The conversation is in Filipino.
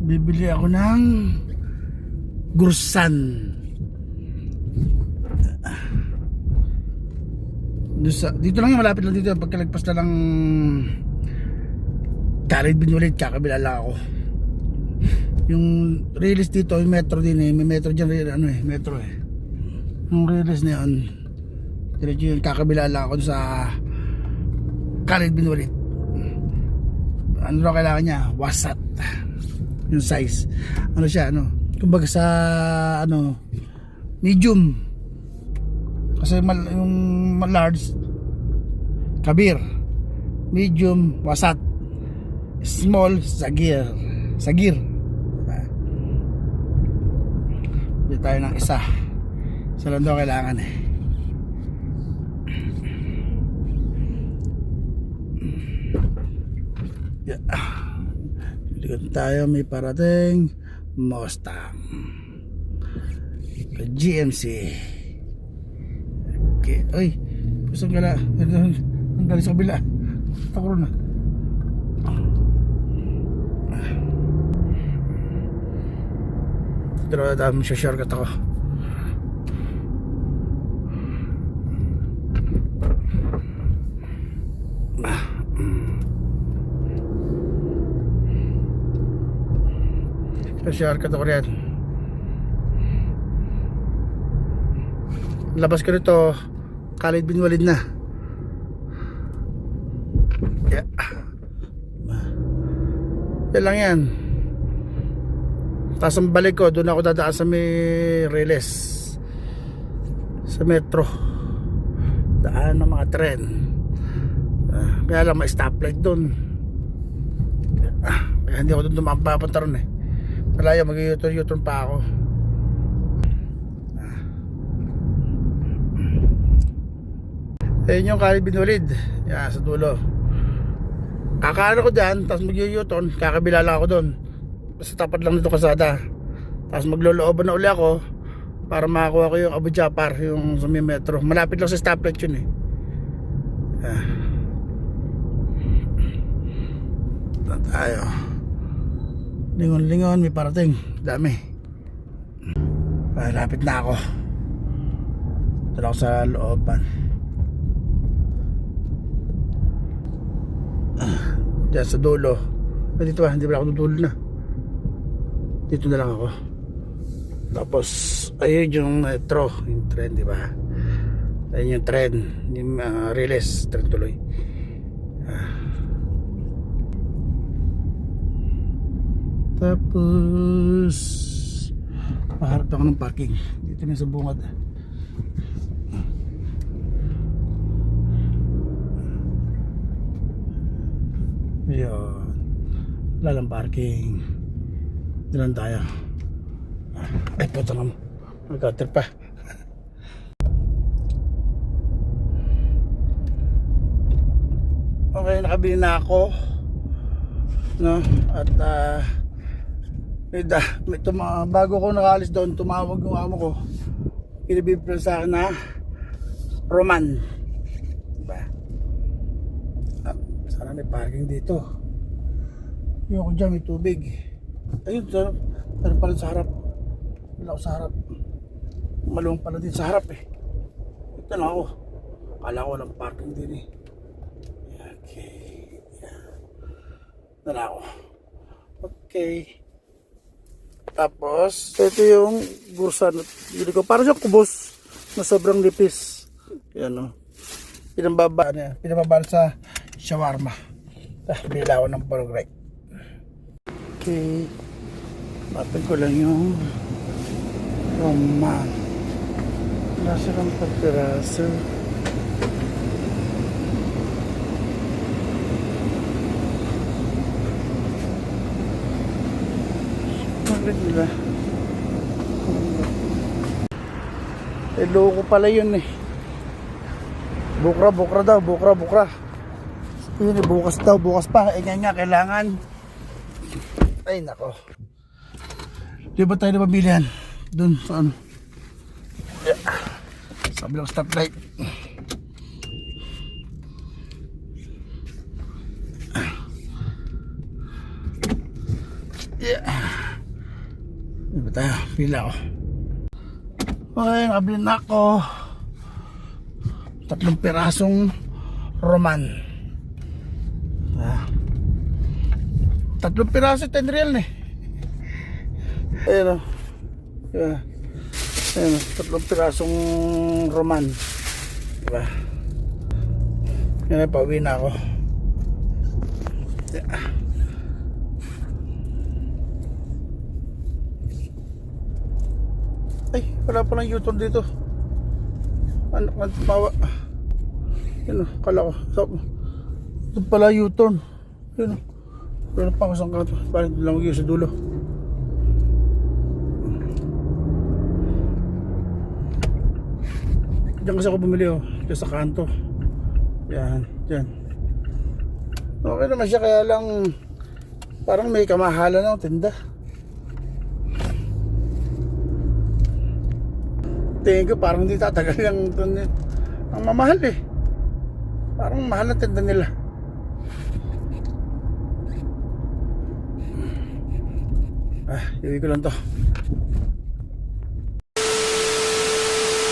Bibili ako ng gursan. Dito lang yan, malapit lang dito. Pagkalagpas na lang Khalid bin Walid, kakabila lang ako. Yung release dito, yung metro din eh. May metro dyan, metro eh. Yung release na yun, diretso yung kakabila lang ako sa Khalid bin Walid. Ano daw kailangan niya? Wasat. Yung size. Ano siya, kumbaga sa, medium. Kasi yung large, kabir. Medium, wasat. Small, sagir. Diba? Bili tayo ng isa. Isa lang daw kailangan eh. Yeah. Likod tayo, may parating Mustang GMC. Okay. Ay, pusang gala. Ang galing sa kabila. Takuro na. Pero dami siya, shortcut ako. Shortcut ako rin. Labas ko rito, Khalid bin Walid na. Yeah. Yan lang yan. Tapos ang balik ko, doon ako dadaan sa may Riles, sa metro, daan ng mga tren. Kaya lang may stoplight doon. Kaya hindi ako doon mapapunta ron eh. Malayo, mag-u-turn pa ako. Ayun yung Khalid bin Walid. Yan, sa dulo. Kakaano ko dyan, tapos mag-u-turn, kakabila lang ako doon. Basta tapat lang dito kasada. Tapos maglolooban na uli ako para makakuha ko yung Abu Japar, yung sa may metro. Malapit lang sa stoplight yun eh. Tayo. Lingon-lingon, may parating. Dami. Malapit na ako. Ito lang sa looban. Diyan sa dulo. Dito ba? Hindi ba ako dudulo na? Dito na lang ako. Tapos ayun yung metro, yung tren, di ba? Ayun yung tren, yung Riles, tren tuloy. Tapos paharap ako ng parking. Dito na sa bungad. Ayun. Lalang parking. Dilan tayo. Ay, puto naman. Mag-gutter pa. Okay, nakabili na ako. No? At bago ko nakaalis doon, tumawag yung amo ko. Pinabibigyan sa akin na Roman. Diba? Sana may parking dito. Yung ako dyan, may tubig. Ayun, meron pala sa harap. Wala ako sa harap. Maluwang pala din sa harap eh. Ito na ako. Akala ko walang parking din eh. Okay. Ito na ako. Okay. Tapos, ito yung bursa na bili ko. Para siyang kubos na sobrang lipis. Yan o. Pinababa sa shawarma. Bila ako ng pork. Okay. Papag ko lang yung Roman. Nasa kang pagpiraso. Maglag nila. Loko pala yun eh. Bukra daw. Yun eh, bukas pa. Nga, kailangan. Ay nako. Di ba tayo na pabilihan? Doon sa ano? Yeah. Sabi lang stoplight. Yeah. Ano ba tayo? Pila ako. Okay, nakabili na ako 3 pirasong Roman. 3 piraso 10 real na eh. Ayan o. Diba? Ayan o, 3 pirasong Roman. Diba? Yan na, pauwi na ako. Yeah. Ay, wala pa ng U-turn dito. Anak ng tumawa. Yan o, kala ko. Ito pala U-turn. Yan o. Wala pa ako saan ka ito. Parang ito lang mag sa dulo. Diyan kasi ako bumili o. Diyan sa kanto. Yan, dyan. Okay naman siya, kaya lang parang may kamahalan ng tinda. Tingin ko parang hindi tatagal ang mamahal eh. Parang mahal na tinda nila. Iwi ko lang to.